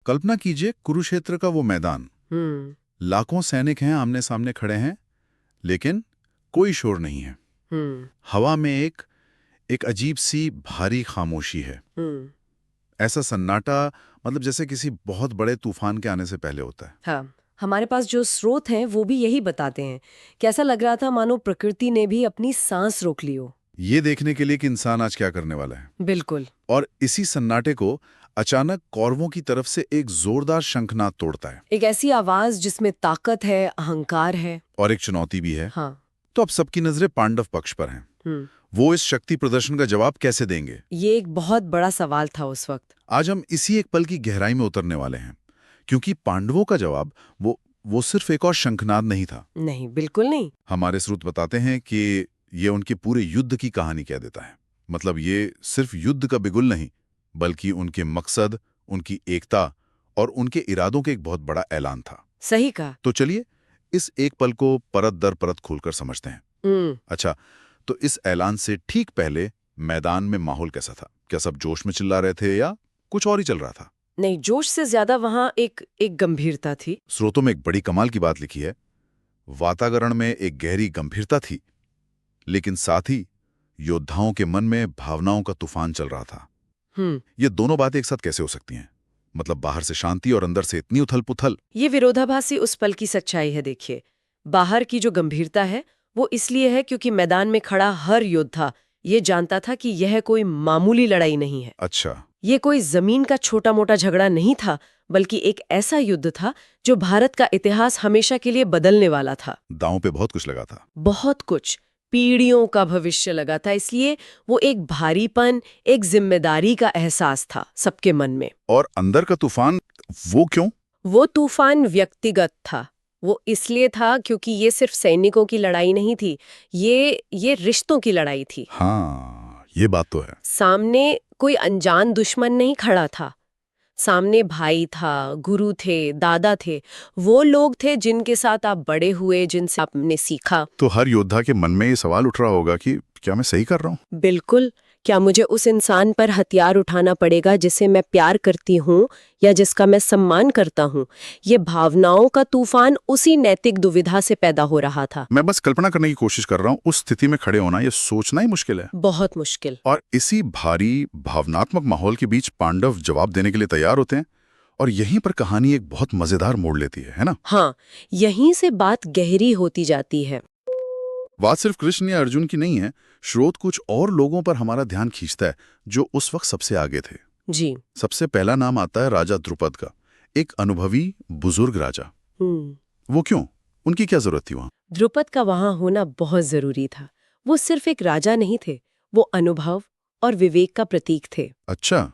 कल्पना कीजिए कुरुक्षेत्र का वो मैदान। लाखों सैनिक हैं, आमने सामने खड़े हैं, लेकिन कोई शोर नहीं है। हवा में एक अजीब सी भारी खामोशी है। ऐसा सन्नाटा, मतलब जैसे किसी बहुत बड़े तूफान के आने से पहले होता है। हाँ, हमारे पास जो स्रोत हैं वो भी यही बताते हैं। कैसा लग रहा था मानो प्रकृति ने भी अपनी सांस रोक ली हो। ये देखने के लिए कि इंसान आज क्या करने वाला है। बिल्कुल। और इसी सन्नाटे को अचानक कौरवों की तरफ से एक जोरदार शंखनाद तोड़ता है। एक ऐसी आवाज जिसमें ताकत है, अहंकार है और एक चुनौती भी है। हाँ। तो अब सबकी नजरें पांडव पक्ष पर हैं। वो इस शक्ति प्रदर्शन का जवाब कैसे देंगे? ये एक बहुत बड़ा सवाल था उस वक्त। आज हम इसी एक पल की गहराई में उतरने वाले हैं, क्योंकि पांडवों का जवाब वो सिर्फ एक और शंखनाद नहीं था। नहीं, बिल्कुल नहीं। हमारे स्रोत बताते हैं कि ये उनके पूरे युद्ध की कहानी कह देता है। मतलब ये सिर्फ युद्ध का बिगुल नहीं, बल्कि उनके मकसद, उनकी एकता और उनके इरादों के एक बहुत बड़ा ऐलान था। सही कहा। तो चलिए इस एक पल को परत दर परत खोलकर समझते हैं। अच्छा, तो इस ऐलान से ठीक पहले मैदान में माहौल कैसा था? क्या सब जोश में चिल्ला रहे थे या कुछ और ही चल रहा था? नहीं, जोश से ज्यादा वहां एक गंभीरता थी। स्रोतों में एक बड़ी कमाल की बात लिखी है। वातावरण में एक गहरी गंभीरता थी, लेकिन साथ ही योद्धाओं के मन में भावनाओं का तूफान चल रहा था। ये दोनों बातें एक साथ कैसे हो सकती हैं? मतलब बाहर से शांति और अंदर से इतनी उथल-पुथल। ये विरोधाभासी उस पल की सच्चाई है। देखिए, बाहर की जो गंभीरता है वो इसलिए है क्योंकि मैदान में खड़ा हर योद्धा ये जानता था कि यह कोई मामूली लड़ाई नहीं है। अच्छा। ये कोई जमीन का छोटा मोटा झगड़ा नहीं था, बल्कि एक ऐसा युद्ध था जो भारत का इतिहास हमेशा के लिए बदलने वाला था। दांव पे बहुत कुछ लगा था। बहुत कुछ, पीढ़ियों का भविष्य लगा था। इसलिए वो एक भारीपन, एक जिम्मेदारी का एहसास था सबके मन में। और अंदर का तूफान, वो क्यों? वो तूफान व्यक्तिगत था। वो इसलिए था क्योंकि ये सिर्फ सैनिकों की लड़ाई नहीं थी, ये रिश्तों की लड़ाई थी। हाँ, ये बात तो है। सामने कोई अनजान दुश्मन नहीं खड़ा था। सामने भाई था, गुरु थे, दादा थे, वो लोग थे जिनके साथ आप बड़े हुए, जिनसे आपने सीखा। तो हर योद्धा के मन में ये सवाल उठ रहा होगा कि क्या मैं सही कर रहा हूँ? बिल्कुल। क्या मुझे उस इंसान पर हथियार उठाना पड़ेगा जिसे मैं प्यार करती हूँ या जिसका मैं सम्मान करता हूँ? ये भावनाओं का तूफान उसी नैतिक दुविधा से पैदा हो रहा था। मैं बस कल्पना करने की कोशिश कर रहा हूँ। उस स्थिति में खड़े होना, ये सोचना ही मुश्किल है। बहुत मुश्किल। और इसी भारी भावनात्मक माहौल के बीच पांडव जवाब देने के लिए तैयार होते हैं, और यहीं पर कहानी एक बहुत मजेदार मोड़ लेती है ना? हाँ, यहीं से बात गहरी होती जाती है। बात सिर्फ कृष्ण या अर्जुन की नहीं है। स्रोत कुछ और लोगों पर हमारा ध्यान खींचता है जो उस वक्त सबसे आगे थे। जी। सबसे पहला नाम आता है राजा द्रुपद का, एक अनुभवी बुजुर्ग राजा। वो क्यों? उनकी क्या जरूरत थी वहां? द्रुपद का वहां होना बहुत जरूरी था। वो सिर्फ एक राजा नहीं थे, वो अनुभव और विवेक का प्रतीक थे। अच्छा।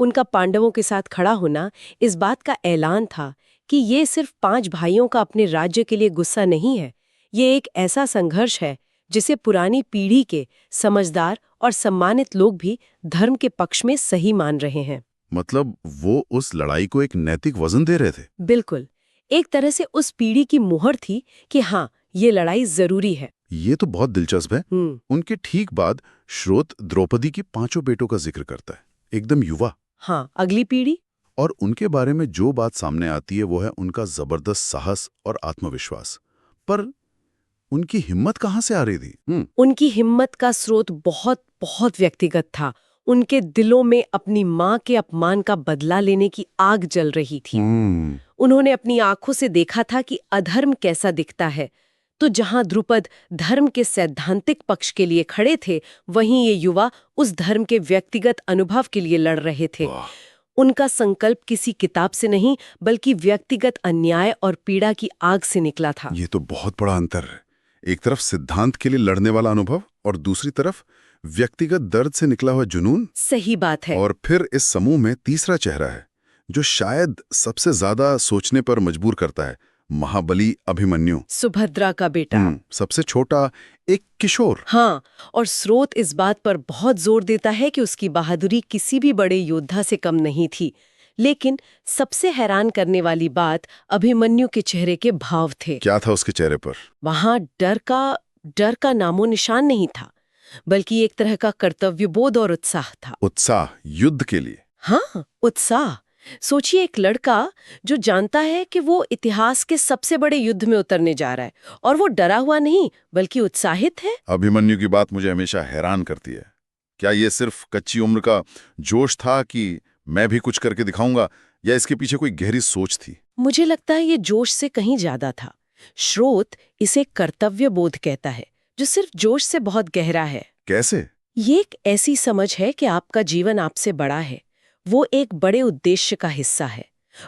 उनका पांडवों के साथ खड़ा होना इस बात का ऐलान था कि ये सिर्फ 5 भाइयों का अपने राज्य के लिए गुस्सा नहीं है, ये एक ऐसा संघर्ष है जिसे पुरानी पीढ़ी के समझदार और सम्मानित लोग भी धर्म के पक्ष में सही मान रहे हैं। मतलब वो उस लड़ाई को एक नैतिक वजन दे रहे थे। बिल्कुल, एक तरह से उस पीढ़ी की मुहर थी कि हाँ, ये लड़ाई जरूरी है। ये तो बहुत दिलचस्प है। उनके ठीक बाद स्रोत द्रौपदी की 5 बेटों का जिक्र करता है, एकदम युवा। हाँ, अगली पीढ़ी। और उनके बारे में जो बात सामने आती है वो है उनका जबरदस्त साहस और आत्मविश्वास। पर उनकी हिम्मत कहाँ से आ रही थी? उनकी हिम्मत का स्रोत बहुत बहुत व्यक्तिगत था। उनके दिलों में अपनी माँ के अपमान का बदला लेने की आग जल रही थी। उन्होंने अपनी आंखों से देखा था कि अधर्म कैसा दिखता है। तो जहां द्रुपद धर्म के सैद्धांतिक पक्ष के लिए खड़े थे, वहीं ये युवा उस धर्म के व्यक्तिगत अनुभव के लिए लड़ रहे थे। उनका संकल्प किसी किताब से नहीं, बल्कि व्यक्तिगत अन्याय और पीड़ा की आग से निकला था। ये तो बहुत बड़ा अंतर है। एक तरफ सिद्धांत के लिए लड़ने वाला अनुभव और दूसरी तरफ व्यक्तिगत दर्द से निकला हुआ जुनून। सही बात है। और फिर इस समूह में तीसरा चेहरा है जो शायद सबसे ज्यादा सोचने पर मजबूर करता है, महाबली अभिमन्यु, सुभद्रा का बेटा। सबसे छोटा, एक किशोर। हाँ, और स्रोत इस बात पर बहुत जोर देता है कि उसकी बहादुरी किसी भी बड़े योद्धा से कम नहीं थी। लेकिन सबसे हैरान करने वाली बात अभिमन्यु के चेहरे के भाव थे। क्या था उसके चेहरे पर? वहां डर का नामो निशान नहीं था, बल्कि एक तरह का कर्तव्यबोध और उत्साह था। उत्साह युद्ध के लिए? हाँ, उत्साह। सोचिए एक लड़का जो जानता है कि वो इतिहास के सबसे बड़े युद्ध में उतरने जा रहा है और वो डरा हुआ नहीं बल्कि उत्साहित है। अभिमन्यु की बात मुझे हमेशा हैरान करती है। क्या ये सिर्फ कच्ची उम्र का जोश था कि मैं भी कुछ करके दिखाऊंगा, या इसके पीछे कोई गहरी सोच थी? मुझे लगता है ये जोश से कहीं ज्यादा था। स्रोत इसे कर्तव्य बोध कहता है, जो सिर्फ जोश से बहुत गहरा है। कैसे? ये एक ऐसी समझ है कि आपका जीवन आपसे बड़ा है, वो एक बड़े उद्देश्य का हिस्सा है।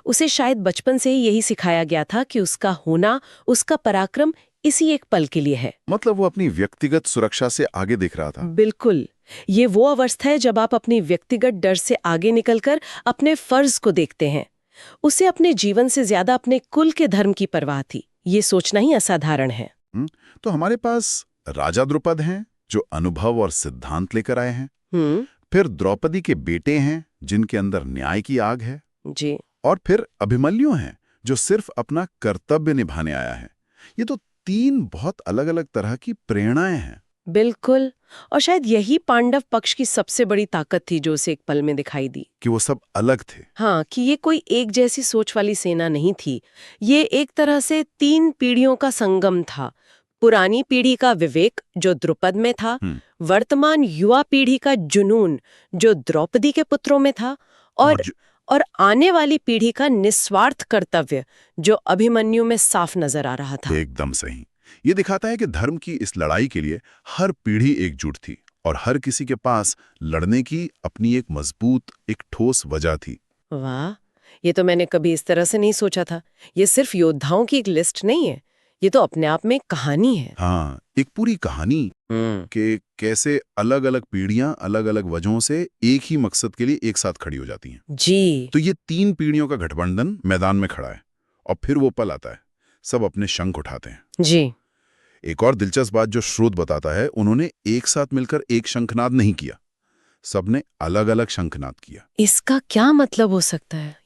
उसे शायद बचपन से ही यही सिखाया गया था कि उसका होना, उसका पराक्रम इसी एक पल के लिए है। मतलब वो अपनी व्यक्तिगत सुरक्षा से आगे दिख रहा था। बिल्कुल। ये वो अवस्था है जब आप अपनी व्यक्तिगत डर से आगे निकलकर अपने फर्ज को देखते हैं। उसे अपने जीवन से ज्यादा अपने कुल के धर्म की परवाह थी। ये सोचना ही असाधारण है। तो हमारे पास राजा द्रुपद हैं जो अनुभव और सिद्धांत लेकर आए हैं। फिर द्रौपदी के बेटे हैं जिनके अंदर न्याय की आग है। जी। और फिर अभिमन्यु हैं जो सिर्फ अपना कर्तव्य निभाने आया है। ये तो 3 बहुत अलग-अलग तरह की प्रेरणाएं हैं। बिल्कुल। और शायद यही पांडव पक्ष की सबसे बड़ी ताकत थी जो उसे एक पल में दिखाई दी। कि वो सब अलग थे। हाँ, कि ये कोई एक जैसी सोच वाली सेना नहीं थी। ये एक तरह से 3 पीढ़ियों का संगम था। पुरानी पीढ़ी का विवेक जो द्रुपद में था, वर्तमान युवा पीढ़ी का जुनून जो द्रौपदी के पुत्रों में था, और आने वाली पीढ़ी का निस्वार्थ कर्तव्य जो अभिमन्यु में साफ नजर आ रहा था। एकदम सही। ये दिखाता है कि धर्म की इस लड़ाई के लिए हर पीढ़ी एकजुट थी और हर किसी के पास लड़ने की अपनी एक मजबूत, एक ठोस वजह थी। वाह, ये तो मैंने कभी इस तरह से नहीं सोचा था। ये सिर्फ योद्धाओं की एक लिस्ट नहीं है, ये तो अपने आप में एक कहानी है। हाँ, एक पूरी कहानी कि कैसे अलग-अलग पीढ़ियां अलग-अलग वजहों से एक ही मकसद के लिए एक साथ खड़ी हो जाती हैं। जी। तो ये 3 पीढ़ियों का गठबंधन मैदान में खड़ा है और फिर वो पल आता है, सब अपने शंख उठाते हैं। जी। एक और दिलचस्प बात जो स्रोत बताता है, उन्होंने एक साथ मिलकर एक शंखनाद नहीं किया, सबने अलग-अलग शंखनाद किया। इसका क्या मतलब हो सकता है?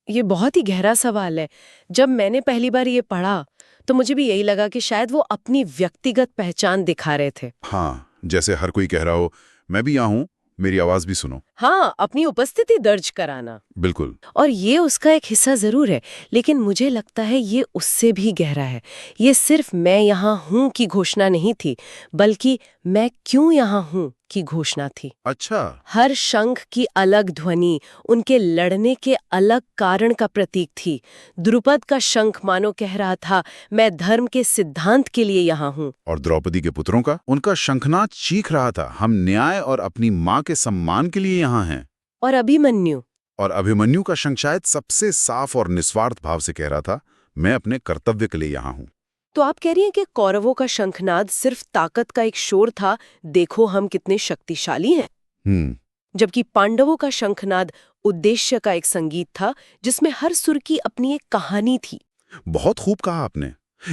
ये बहुत ही गहरा सवाल है। जब मैंने पहली बार ये पढ़ा तो मुझे भी यही लगा कि शायद वो अपनी व्यक्तिगत पहचान दिखा रहे थे। हाँ, जैसे हर कोई कह रहा हो, मैं भी यहाँ हूँ, मेरी आवाज भी सुनो। हाँ, अपनी उपस्थिति दर्ज कराना। बिल्कुल। और ये उसका एक हिस्सा जरूर है, लेकिन मुझे लगता है ये उससे भी गहरा है। ये सिर्फ मैं यहाँ हूँ की घोषणा नहीं थी, बल्कि मैं क्यों यहाँ हूँ की घोषणा थी। अच्छा। हर शंख की अलग ध्वनि उनके लड़ने के अलग कारण का प्रतीक थी। द्रुपद का शंख मानो कह रहा था, मैं धर्म के सिद्धांत के लिए यहाँ हूँ। और द्रौपदी के पुत्रों का, उनका शंखनाद चीख रहा था, हम न्याय और अपनी माँ के सम्मान के लिए यहाँ हैं। और अभिमन्यु का शंख शायद सबसे साफ और निस्वार्थ भाव से कह रहा था, मैं अपने कर्तव्य के लिए यहाँ हूँ। तो आप कह रही हैं कि कौरवों का शंखनाद सिर्फ ताकत का एक शोर था, देखो हम कितने शक्तिशाली हैं। जबकि पांडवों का शंखनाद उद्देश्य का एक संगीत था, जिसमें हर सुर की अपनी एक कहानी थी। बहुत खूब कहा आपने।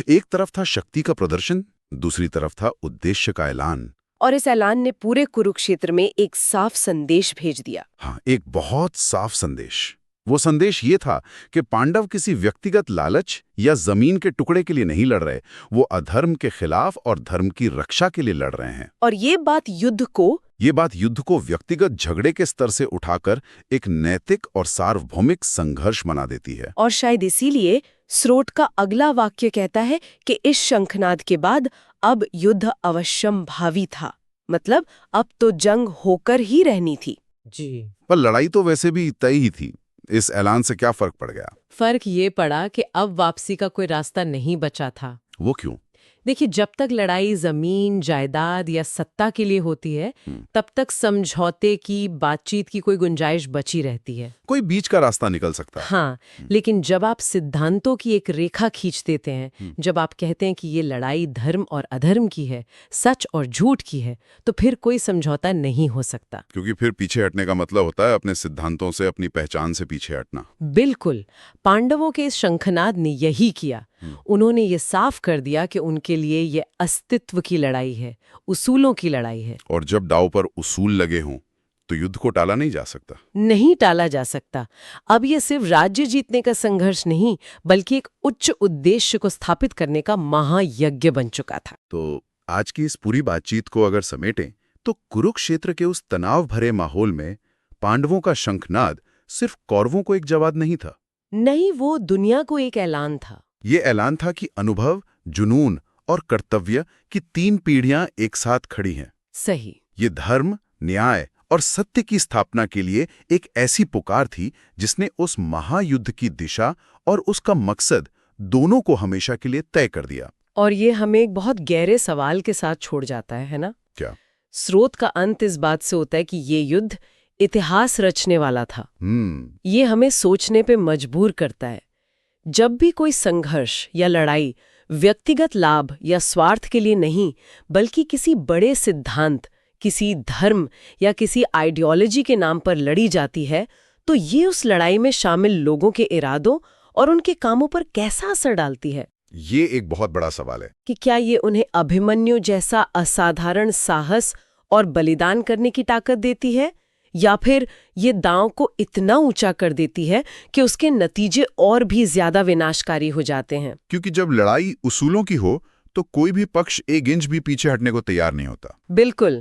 एक तरफ था शक्ति का प्रदर्शन, दूसरी तरफ था उद्देश्य का ऐलान। और इस ऐलान ने पूरे कुरुक्षेत्र में एक साफ संदेश भेज दिया। हाँ, एक बहुत साफ संदेश। वो संदेश ये था कि पांडव किसी व्यक्तिगत लालच या जमीन के टुकड़े के लिए नहीं लड़ रहे, वो अधर्म के खिलाफ और धर्म की रक्षा के लिए लड़ रहे हैं। और ये बात युद्ध को व्यक्तिगत झगड़े के स्तर से उठाकर एक नैतिक और सार्वभौमिक संघर्ष बना देती है। और शायद इसीलिए स्रोत का अगला वाक्य कहता है कि इस शंखनाद के बाद अब युद्ध अवश्यम भावी था, मतलब अब तो जंग होकर ही रहनी थी। जी। पर लड़ाई तो वैसे भी तय ही थी। इस ऐलान से क्या फर्क पड़ गया? फर्क ये पड़ा कि अब वापसी का कोई रास्ता नहीं बचा था। वो क्यों? देखिए, जब तक लड़ाई जमीन, जायदाद या सत्ता के लिए होती है, तब तक समझौते की, बातचीत की कोई गुंजाइश बची रहती है। कोई बीच का रास्ता निकल सकता है। हाँ, लेकिन जब आप सिद्धांतों की एक रेखा खींच देते हैं, जब आप कहते हैं कि ये लड़ाई धर्म और अधर्म की है, सच और झूठ की है, तो फिर कोई समझौता नहीं हो सकता। क्योंकि फिर पीछे हटने का मतलब होता है अपने सिद्धांतों से, अपनी पहचान से पीछे हटना। बिल्कुल। पांडवों के इस शंखनाद ने यही किया। उन्होंने ये साफ कर दिया कि उनके लिए ये अस्तित्व की लड़ाई है, उसूलों की लड़ाई है। और जब दांव पर उसूल लगे हों तो युद्ध को टाला नहीं जा सकता। नहीं टाला जा सकता। अब ये सिर्फ राज्य जीतने का संघर्ष नहीं, बल्कि एक उच्च उद्देश्य को स्थापित करने का महायज्ञ बन चुका था। तो आज की इस पूरी बातचीत को अगर समेटें तो कुरुक्षेत्र के उस तनाव भरे माहौल में पांडवों का शंखनाद सिर्फ कौरवों को एक जवाब नहीं था। नहीं, वो दुनिया को एक ऐलान था। ये ऐलान था कि अनुभव, जुनून और कर्तव्य की 3 पीढ़ियां एक साथ खड़ी हैं। सही। ये धर्म, न्याय और सत्य की स्थापना के लिए एक ऐसी पुकार थी जिसने उस महायुद्ध की दिशा और उसका मकसद दोनों को हमेशा के लिए तय कर दिया। और ये हमें एक बहुत गहरे सवाल के साथ छोड़ जाता है ना? क्या? स्रोत का अंत इस बात से होता है कि ये युद्ध इतिहास रचने वाला था। ये हमें सोचने पे मजबूर करता है। जब भी कोई संघर्ष या लड़ाई व्यक्तिगत लाभ या स्वार्थ के लिए नहीं, बल्कि किसी बड़े सिद्धांत, किसी धर्म या किसी आइडियोलॉजी के नाम पर लड़ी जाती है, तो ये उस लड़ाई में शामिल लोगों के इरादों और उनके कामों पर कैसा असर डालती है? ये एक बहुत बड़ा सवाल है कि क्या ये उन्हें अभिमन्यु जैसा असाधारण साहस और बलिदान करने की ताकत देती है, या फिर ये दांव को इतना ऊंचा कर देती है कि उसके नतीजे और भी ज्यादा विनाशकारी हो जाते हैं? क्योंकि जब लड़ाई उसूलों की हो तो कोई भी पक्ष एक इंच भी पीछे हटने को तैयार नहीं होता। बिल्कुल।